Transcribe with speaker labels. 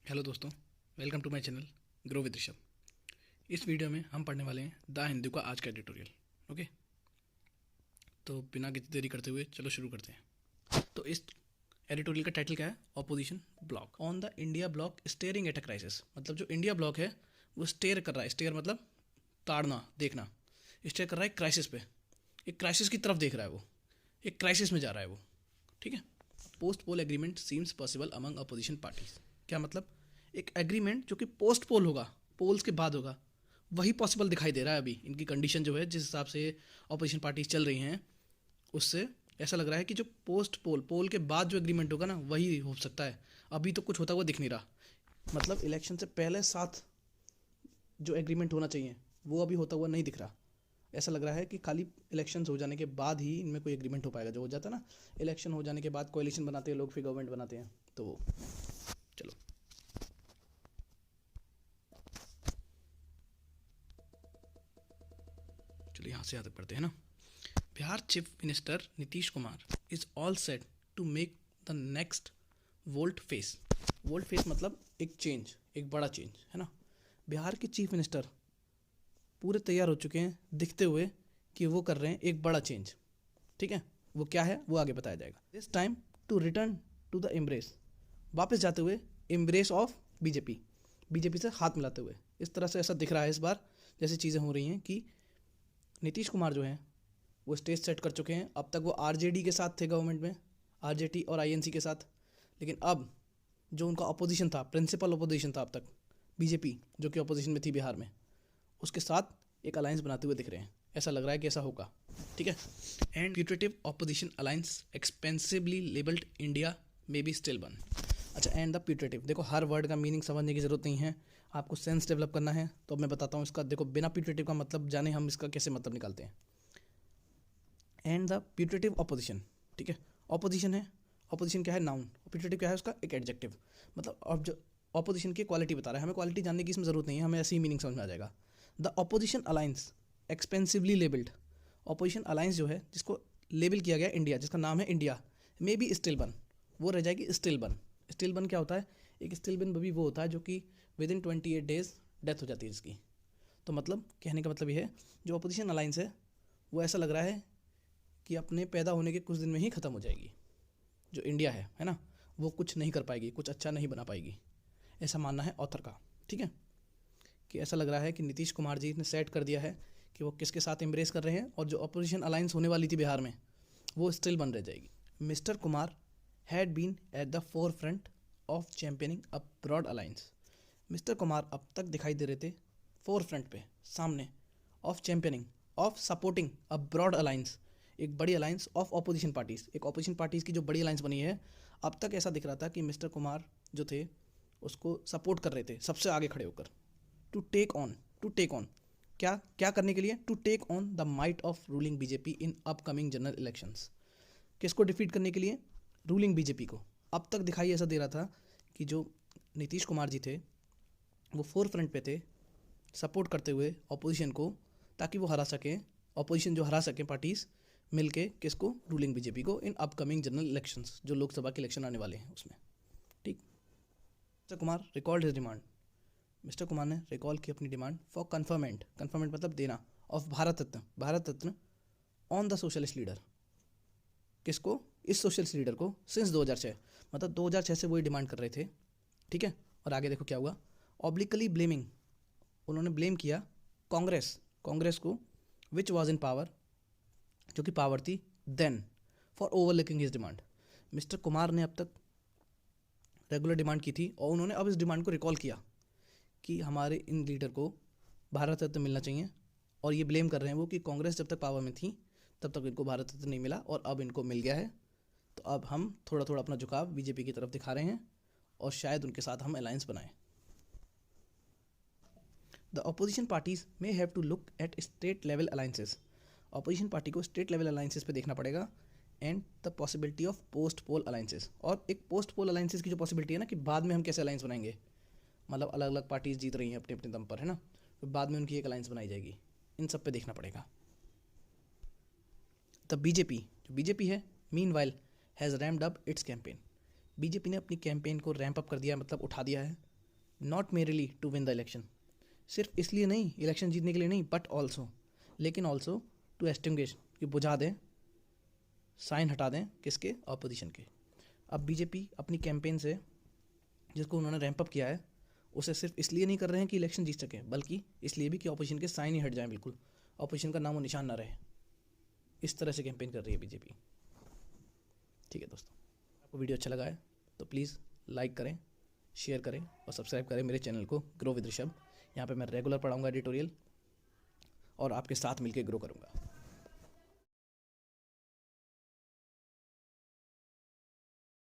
Speaker 1: Hello दोस्तों, welcome to my channel grow with Rishabh. इस video में हम पढ़ने वाले हैं द हिंदू का आज का एडिटोरियल। ओके, तो बिना किसी देरी करते हुए चलो शुरू करते हैं। तो इस एडिटोरियल का टाइटल क्या है? Opposition block on the India block staring at a crisis. मतलब जो इंडिया ब्लॉक है वो स्टेयर कर रहा है। स्टेयर मतलब ताड़ना, देखना। स्टेयर कर रहा है क्राइसिस पे, एक क्राइसिस की तरफ देख रहा है वो, एक क्राइसिस में जा रहा है वो। ठीक है। पोस्ट पोल agreement seems possible among opposition parties. क्या मतलब? एक एग्रीमेंट जो कि पोस्ट पोल होगा, पोल्स के बाद होगा, वही पॉसिबल दिखाई दे रहा है अभी। इनकी कंडीशन जो है, जिस हिसाब से अपोजिशन पार्टीज चल रही हैं, उससे ऐसा लग रहा है कि जो पोस्ट पोल, पोल के बाद जो एग्रीमेंट होगा ना, वही हो सकता है। अभी तो कुछ होता हुआ दिख नहीं रहा। मतलब इलेक्शन से पहले साथ जो एग्रीमेंट होना चाहिए वो अभी होता हुआ नहीं दिख रहा। ऐसा लग रहा है कि खाली इलेक्शंस हो जाने के बाद ही इनमें कोई एग्रीमेंट हो पाएगा। जो हो जाता है ना, इलेक्शन हो जाने के बाद कोalition बनाते हैं लोग, फिर गवर्नमेंट बनाते हैं। तो वो चलो चलो यहाँ से आगे पढ़ते हैं ना। Bihar chief minister Nitish Kumar is all set to make the next volte face. Volte face मतलब एक चेंज, एक बड़ा चेंज है ना। बिहार के चीफ मिनिस्टर पूरे तैयार हो चुके हैं, दिखते हुए कि वो कर रहे हैं एक बड़ा चेंज। ठीक है, वो क्या है वो आगे बताया जाएगा। This time to return to the embrace, वापस जाते हुए एम्ब्रेस ऑफ बीजेपी, बीजेपी से हाथ मिलाते हुए। इस तरह से ऐसा दिख रहा है इस बार, जैसे चीज़ें हो रही हैं कि नीतीश कुमार जो हैं वो स्टेज सेट कर चुके हैं। अब तक वो आरजेडी के साथ थे गवर्नमेंट में, आरजेडी और आईएनसी के साथ। लेकिन अब जो उनका अपोजिशन था, प्रिंसिपल अपोजिशन था अब तक, बीजेपी जो कि अपोजिशन में थी बिहार में, उसके साथ एक अलायंस बनाते हुए दिख रहे हैं। ऐसा लग रहा है कि ऐसा होगा। ठीक है। And putative opposition alliance expensively labelled India may be still one. अच्छा, एंड द प्यूटेटिव, देखो हर वर्ड का मीनिंग समझने की जरूरत नहीं है, आपको सेंस डेवलप करना है। तो अब मैं बताता हूँ इसका। देखो, बिना प्यूटेटिव का मतलब जाने हम इसका कैसे मतलब निकालते हैं। एंड द प्यूटेटिव ऑपोजिशन, ठीक है, ऑपोजिशन है। ऑपोजिशन क्या है? नाउन। प्यूटेटिव क्या है? उसका एक एडजेक्टिव। मतलब अब जो ऑपोजिशन की क्वालिटी बता रहा है, हमें क्वालिटी जानने की इसमें ज़रूरत नहीं है, हमें ऐसी ही मीनिंग समझ में आ जाएगा। The opposition alliance expensively labelled. Opposition alliance जो है, जिसको लेबल किया गया इंडिया, जिसका नाम है इंडिया, मे बी स्टिल बन, वो रह जाएगी स्टिल बन। स्टिल बन क्या होता है? एक स्टिल बन भी वो होता है जो कि विद इन 28 डेज डेथ हो जाती है इसकी। तो मतलब कहने का मतलब ये है, जो अपोजिशन अलायंस है वो ऐसा लग रहा है कि अपने पैदा होने के कुछ दिन में ही ख़त्म हो जाएगी। जो इंडिया है ना, वो कुछ नहीं कर पाएगी, कुछ अच्छा नहीं बना पाएगी, ऐसा मानना है ऑथर का। ठीक है, कि ऐसा लग रहा है कि नीतीश कुमार जी ने सेट कर दिया है कि वो किसके साथ एम्ब्रेस कर रहे हैं, और जो अपोजिशन अलायंस होने वाली थी बिहार में, वो स्टिल बन रह जाएगी। Mister Kumar had been at the forefront of championing a broad alliance. Mister Kumar अब तक दिखाई दे रहे थे फोर फ्रंट पे, सामने, of championing, of supporting a broad alliance, एक बड़ी अलायंस ऑफ ऑपोजिशन पार्टीज़, एक ऑपोजिशन पार्टीज़ की जो बड़ी अलायंस बनी है। अब तक ऐसा दिख रहा था कि मिस्टर कुमार जो थे उसको सपोर्ट कर रहे थे सबसे आगे खड़े होकर। To take on, to take on, क्या क्या करने के लिए? To take on the might of ruling BJP in upcoming general elections. किसको डिफीट करने के लिए? रूलिंग बीजेपी को। अब तक दिखाई ऐसा दे रहा था कि जो नीतीश कुमार जी थे वो फोर फ्रंट पे थे, सपोर्ट करते हुए ऑपोजिशन को, ताकि वो हरा सकें, ऑपोजिशन जो हरा सकें पार्टीज़ मिलके, किसको? रूलिंग बीजेपी को, इन अपकमिंग जनरल इलेक्शंस, जो लोकसभा के इलेक्शन आने वाले हैं उसमें। ठीक। Mister Kumar recalled his demand, mister Kumar ने रिकॉल की अपनी डिमांड फॉर कन्फर्मेंट, कन्फर्मेंट मतलब देना, of Bharat Ratna, Bharat Ratna on the socialist leader. किसको? इस सोशलिस्ट लीडर को, सिंस 2006, मतलब 2006 से वही डिमांड कर रहे थे। ठीक है। और आगे देखो क्या हुआ। ऑब्लिकली ब्लेमिंग, उन्होंने ब्लेम किया कांग्रेस, कांग्रेस को, विच वॉज इन पावर, जो कि पावर थी then, for overlooking his demand. Mister Kumar ने अब तक रेगुलर डिमांड की थी, और उन्होंने अब इस डिमांड को रिकॉल किया कि हमारे इन लीडर को भारत रत्न मिलना चाहिए। और ये ब्लेम कर रहे हैं वो कि कांग्रेस जब तक पावर में थी तब तक इनको भारत रत्न नहीं मिला, और अब इनको मिल गया है। तो अब हम थोड़ा थोड़ा अपना झुकाव बीजेपी की तरफ दिखा रहे हैं, और शायद उनके साथ हम अलायंस बनाएं। The opposition parties may have to look at state level alliances, opposition party को स्टेट लेवल अलायंसेस पे देखना पड़ेगा। And the possibility of post poll alliances, और एक पोस्ट पोल अलायंसेस की जो पॉसिबिलिटी है ना, कि बाद में हम कैसे अलायंस बनाएंगे, मतलब अलग अलग पार्टीज जीत रही हैं अपने अपने दम पर, है ना, तो बाद में उनकी एक अलायंस बनाई जाएगी, इन सब पे देखना पड़ेगा। द बीजेपी, जो बीजेपी है, mean while has rumped up it's campaign, BJP ने अपनी कैंपेन को रैम्प अप कर दिया, मतलब उठा दिया है, not merely to win the election, सिर्फ इसलिए नहीं, इलेक्शन जीतने के लिए नहीं, बट ऑल्सो, लेकिन ऑल्सो टू एस्टिंग्विश, कि बुझा दें, साइन हटा दें, किसके? ऑपोजिशन के। अब बीजेपी अपनी कैंपेन से, जिसको उन्होंने रैंप अप किया है, उसे सिर्फ इसलिए नहीं कर रहे हैं कि इलेक्शन जीत सकें, बल्कि इसलिए भी कि ऑपोजिशन के साइन ही हट जाएं, बिल्कुल ऑपोजिशन का नामो निशान ना रहे। इस तरह से कैंपेन कर रही है बीजेपी। ठीक है दोस्तों, आपको वीडियो अच्छा लगा है तो प्लीज़ लाइक करें, शेयर करें और सब्सक्राइब करें मेरे चैनल को ग्रो विद ऋषभ। यहाँ पे मैं रेगुलर पढ़ाऊँगा एडिटोरियल और आपके साथ मिलकर ग्रो करूँगा।